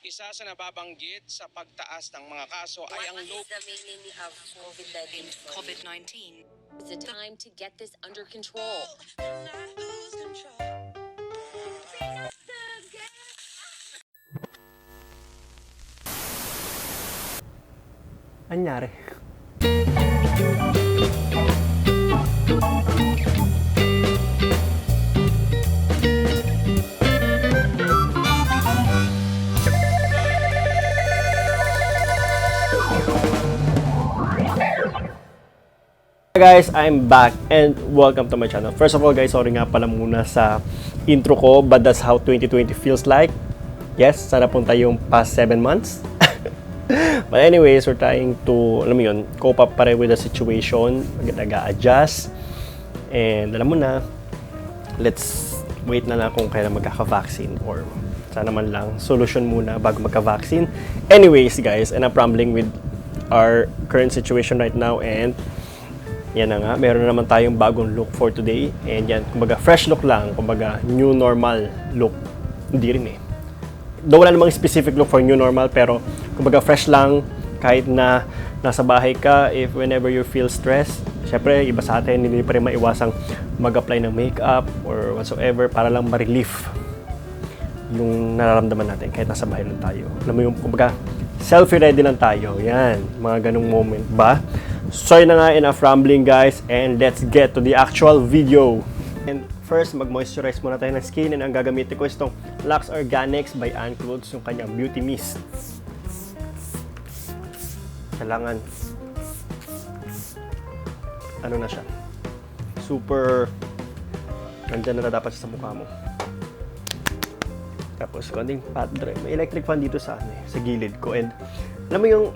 Isa sa nababanggit sa pagtaas ng mga kaso ay ang What is the meaning of COVID-19? COVID-19. It's a time to get this under control. Anyari. Hi guys, I'm back and welcome to my channel. First of all guys, sorry nga pala muna sa intro ko, but that's how 2020 feels like. Yes, sana punta yung past 7 months. But anyways, we're trying to, alam mo yun, cope up pa rin with the situation, nag-adjust. And alam mo na, let's wait na lang kung kailan magkaka-vaccine or sana man lang solution muna bago magka-vaccine. Anyways guys, and I'm rambling with our current situation right now, and yan na nga, meron na naman tayong bagong look for today. And yan, kumbaga fresh look lang, kumbaga new normal look. Hindi rin eh. Though wala namang specific look for new normal, pero kumbaga fresh lang, kahit na nasa bahay ka, if whenever you feel stressed, syempre iba sa atin, hindi pa rin maiwasang mag-apply ng makeup or whatsoever para lang ma-relief yung nararamdaman natin kahit nasa bahay lang tayo. Alam mo yung kumbaga selfie ready lang tayo. Yan, mga ganung moment ba? So yun na nga, enough rambling guys, and let's get to the actual video. And first, mag-moisturize muna tayo ng skin, and ang gagamitin ko is itong Luxe Organix by Clutz, yung kanyang beauty mist. Kailangan ano na siya, super nandyan na dapat sa mukha mo. Tapos konting pat dry. May electric fan dito sa sa gilid ko, and alam mo yung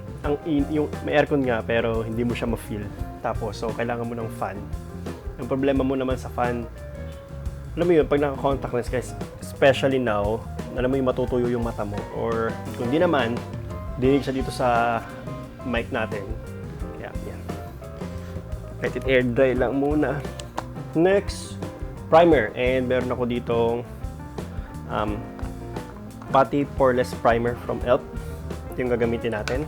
may aircon nga pero hindi mo siya ma-feel. Tapos so kailangan mo ng fan. Ang problema mo naman sa fan, alam mo yun, pag naka-contact lens guys, especially now, alam mo yung matutuyo yung mata mo, or kung di naman, dinig siya dito sa mic natin. Kaya yan. Let it air dry lang muna. Next, primer. And meron ako ditong pati poreless primer from e.l.f. Ito yung gagamitin natin.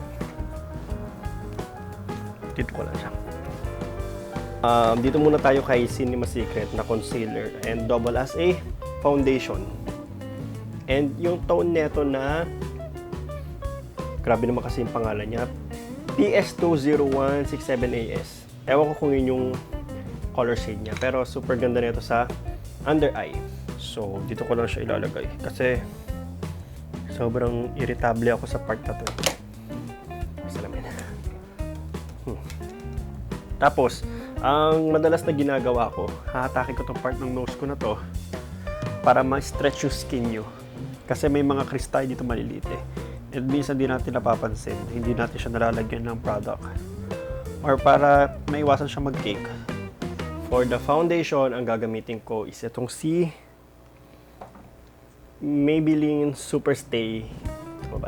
Dito ko lang siya. Dito muna tayo kay Cinema Secret na concealer and double as a foundation. And yung tone neto na, grabe naman kasi yung pangalan niya, PS201-67 AS. Ewan ko kung yun yung color shade niya, pero super ganda nito sa under eye. So dito ko lang siya ilalagay kasi sobrang irritable ako sa part na to. Salamin. Tapos, ang madalas na ginagawa ko, hahatakin ko tong part ng nose ko na to para ma-stretch yung skin nyo. Kasi may mga kristal dito maliliit eh. At minsan di natin napapansin, hindi natin siya nalalagyan ng product. Or para maiwasan siya mag-cake. For the foundation, ang gagamitin ko is itong si Maybelline Superstay.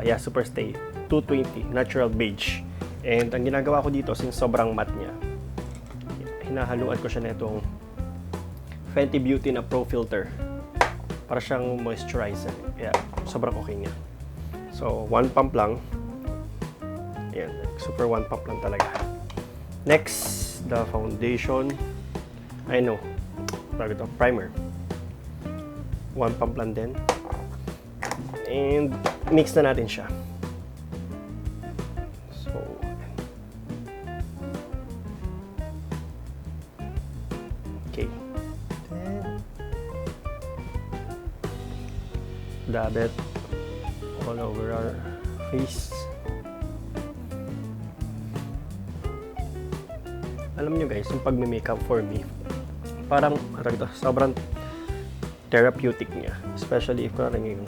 Yeah, Superstay 220 Natural Beige. And ang ginagawa ko dito, since sobrang matte niya, hinahaluan ko siya nitong Fenty Beauty na Pro Filter para siyang moisturizer. Kaya sobrang okay niya. So, one pump lang. Ayan, super one pump lang talaga. Next, the foundation. I know, bago ito, primer. One pump lang din. And mix na natin siya. So, okay. Dab it all over our face. Alam nyo guys, yung pag-makeup for me, parang sobrang therapeutic niya. Especially if parang ngayon,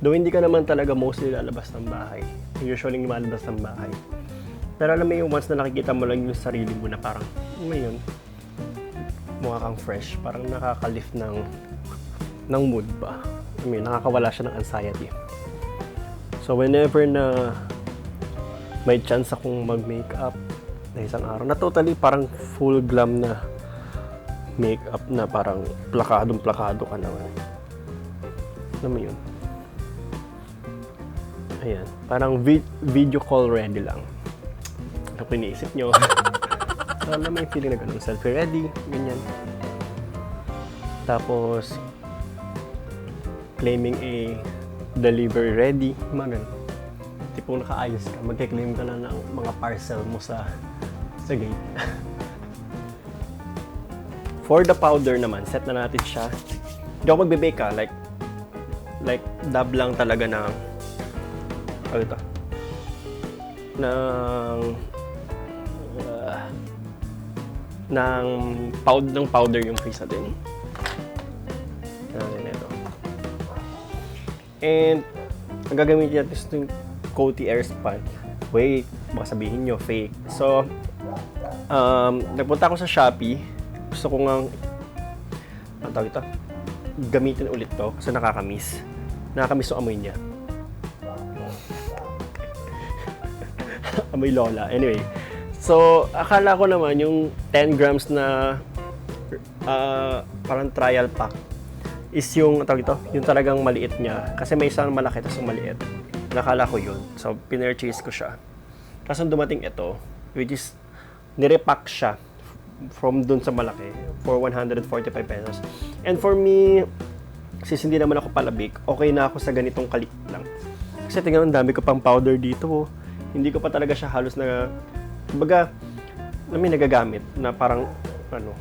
though hindi ka naman talaga mostly lalabas ng bahay. Usually lumalabas ng bahay. Pero alam mo yung once na nakikita mo lang yung sarili mo na parang, ngayon, mukha kang fresh. Parang nakaka-lift ng mood ba. I mean, nakakawala siya ng anxiety. So whenever na may chance akong mag-makeup na isang araw, na totally parang full glam na makeup na parang plakadong-plakado ka naman. Alam mo yun? Ayan. Parang video call ready lang. Ano po iniisip nyo? Alam mo yung feeling na ganun. Selfie ready. Ganyan. Tapos, claiming a delivery ready. Mga ganun. Tipong nakaayos ka. Magkiklaim ka na ng mga parcel mo sa gate. For the powder naman, set na natin siya. Hindi ako magbe-bake ha. Like, dab lang talaga ng ito. Ng powder yung face natin. Ito. And, ang gagamitin natin is yung Coty Air Spun. Wait, baka sabihin nyo, fake. So, nagpunta ako sa Shopee. Gusto ko ngang gamitin ulit to kasi nakakamiss yung amoy niya. Amoy lola. Anyway, so akala ko naman yung 10 grams na parang trial pack is yung yung talagang maliit niya kasi may isang malaki tapos yung maliit. Nakala ko yun. So pinurchase ko siya. Kaso dumating ito, which is nirepack siya from dun sa malaki for 145 pesos. And for me, since hindi naman ako palabik, okay na ako sa ganitong kalit lang. Kasi tingnan, ang dami ko pang powder dito. Hindi ko pa talaga siya halos na, baga, nagagamit na parang,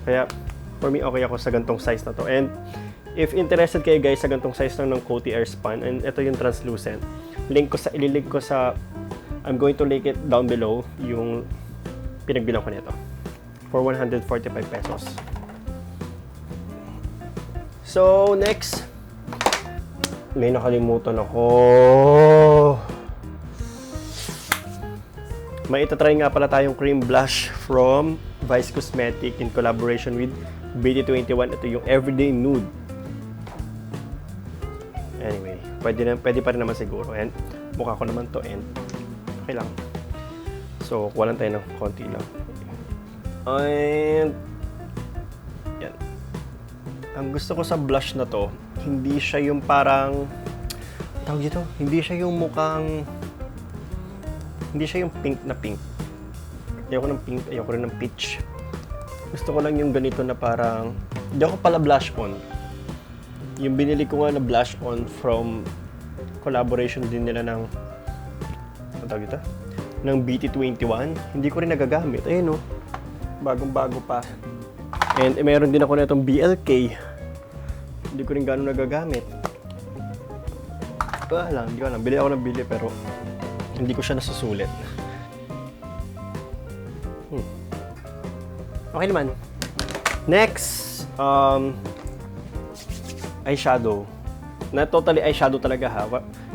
kaya for me, okay ako sa ganitong size na to. And if interested kayo guys sa ganitong size lang ng Coty Air Spun, and ito yung translucent, ililink ko sa, I'm going to link it down below, yung pinagbilang ko nito. For 145 pesos. So, next. May nakalimutan ako. May itatry nga pala tayong cream blush from Vice Cosmetic in collaboration with BT21. Ito yung Everyday Nude. Anyway, pwede pa rin naman siguro. And mukha ko naman to and okay lang. So, kuha lang tayo ng konti lang. And yan. Ang gusto ko sa blush na to, hindi siya yung parang tawag dito, hindi siya yung mukhang hindi siya yung pink na pink. Ayoko ng pink, ayoko rin ng peach. Gusto ko lang yung ganito na parang hindi ako pala blush on. Yung binili ko nga na blush on from collaboration din nila ng ano tawag dito? Ng BT21, hindi ko rin nagagamit. Ayun oh. Bagong-bago pa. And meron din ako na itong BLK. Hindi ko rin gano'ng nagagamit. Hindi ko alam. Bili ako ng bili pero hindi ko siya nasusulit. Okay naman. Next, eyeshadow. Na totally eyeshadow talaga ha.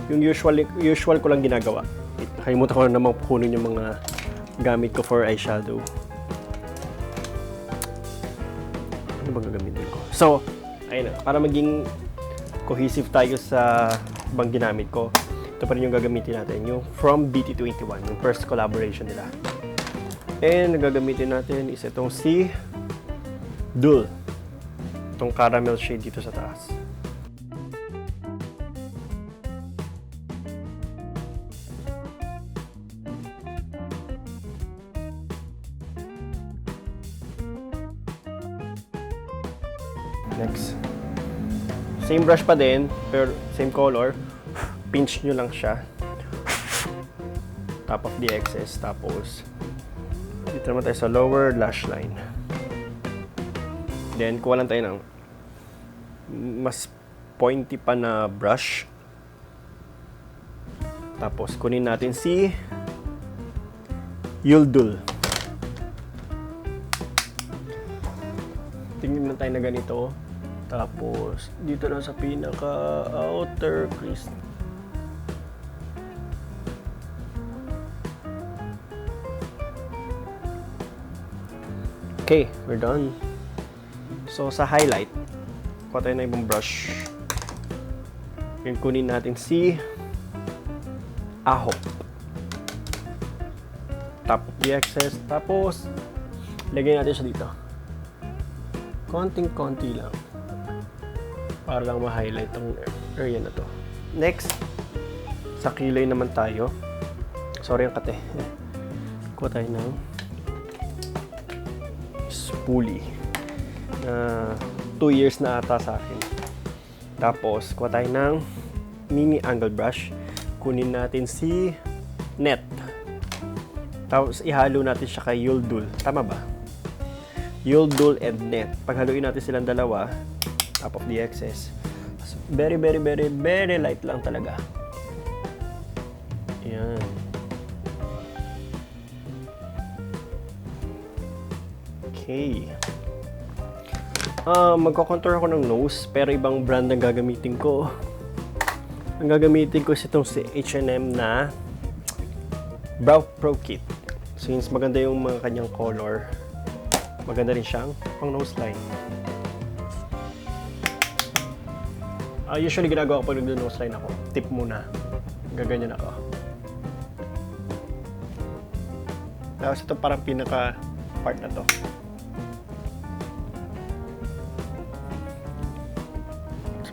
Yung usual ko lang ginagawa. Nakalimutan ko na naman kunin yung mga gamit ko for eyeshadow. Ano bang gagamitin ko? So, ayun na. Para maging cohesive tayo sa bang ginamit ko, ito pa rin yung gagamitin natin. Yung from BT21, yung first collaboration nila. And gagamitin natin is itong si Dull. Itong caramel shade dito sa taas. Next. Same brush pa din, pero same color. Pinch nyo lang siya. Top of the excess. Tapos, dito naman tayo sa lower lash line. Then, kuha lang tayo ng mas pointy pa na brush. Tapos, kunin natin si Yuldul. Tingnan lang tayo na ganito. Tapos, dito lang sa pinaka-outer crease. Okay, we're done. So, sa highlight, kuha tayo na ibang brush. Then, kunin natin si Aho. Top of the excess. Tapos, lagyan natin siya dito. Konting-konti lang. Para lang ma-highlight ang area na to. Next, Sa kilay naman tayo. Sorry ang kate. Kuha tayo ng huli. 2 years na ata sa akin. Tapos, kuha tayo ng mini angle brush. Kunin natin si net. Tapos, ihalo natin siya kay Yuldul. Tama ba? Yuldul and net. Paghaluin natin silang dalawa, top of the excess. Very, very, very, very light lang talaga. Ayan. Okay. Magko-contour ako ng nose, pero ibang brand ang gagamitin ko. Ang gagamitin ko is itong si H&M na Brow Pro Kit. Since maganda yung mga kanyang color, maganda rin siyang pang nose line. Usually ginagawa ko pag nag-nose line ako, tip muna. Gaganyan ako. Tapos ito parang pinaka part na to.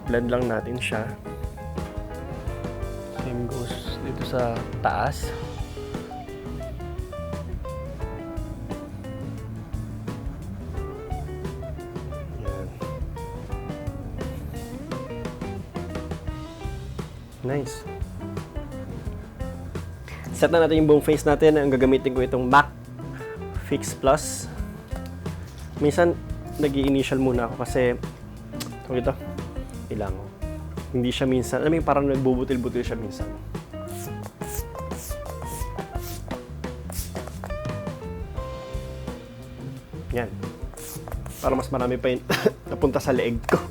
Blend lang natin siya. Same goes dito sa taas. Yan. Nice. Set na natin yung buong face natin. Ang gagamitin ko itong MAC Fix Plus. Minsan, nag-i-initial muna ako kasi ito, ilang. Hindi siya minsan, alam mo parang nagbubutil-butil siya minsan. Yan. Para mas marami pa yung napunta sa leeg ko.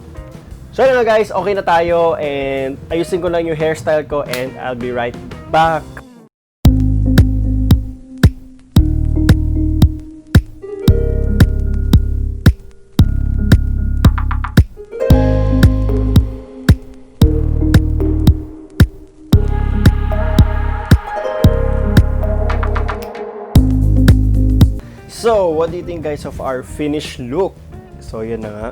So yun nga guys, okay na tayo and ayusin ko lang yung hairstyle ko and I'll be right back. So, what do you think guys of our finished look? So, yun na nga.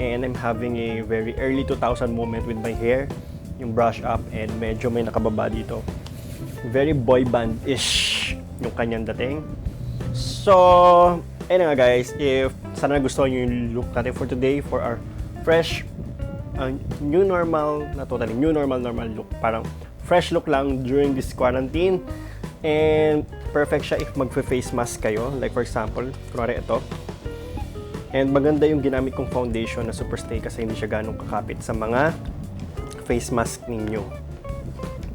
And I'm having a very early 2000 moment with my hair. Yung brush up and medyo may nakababa dito. Very boy band-ish yung kanyang dating. So, ayun nga guys. If sana gusto nyo yung look natin for today for our fresh, new normal, na totally new normal look. Parang fresh look lang during this quarantine. And perfect siya if magfe-face mask kayo. Like for example, kunwari ito. And maganda yung ginamit kong foundation na Superstay kasi hindi siya ganong kakapit sa mga face mask ninyo.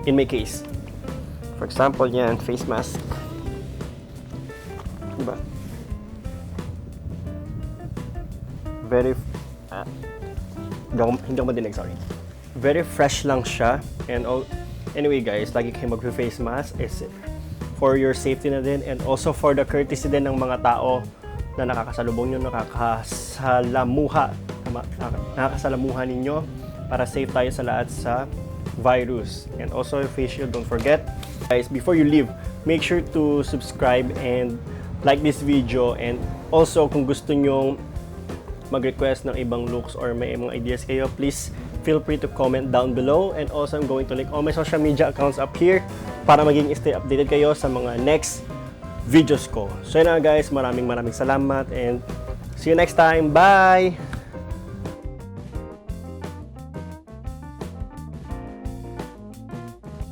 In my case. For example, yan, face mask. Diba? Very, hindi ako madinig, sorry. Very fresh lang siya. And anyway guys, lagi kayo mag-face mask is for your safety na din and also for the courtesy din ng mga tao na nakakasalubong nyo, nakakasalamuha ninyo para safe tayo sa lahat sa virus. And also face shield, don't forget. Guys, before you leave, make sure to subscribe and like this video, and also kung gusto nyo mag-request ng ibang looks or may mga ideas kayo, please feel free to comment down below. And also, I'm going to link all my social media accounts up here para maging stay updated kayo sa mga next videos ko. So yun na guys, maraming salamat and see you next time. Bye!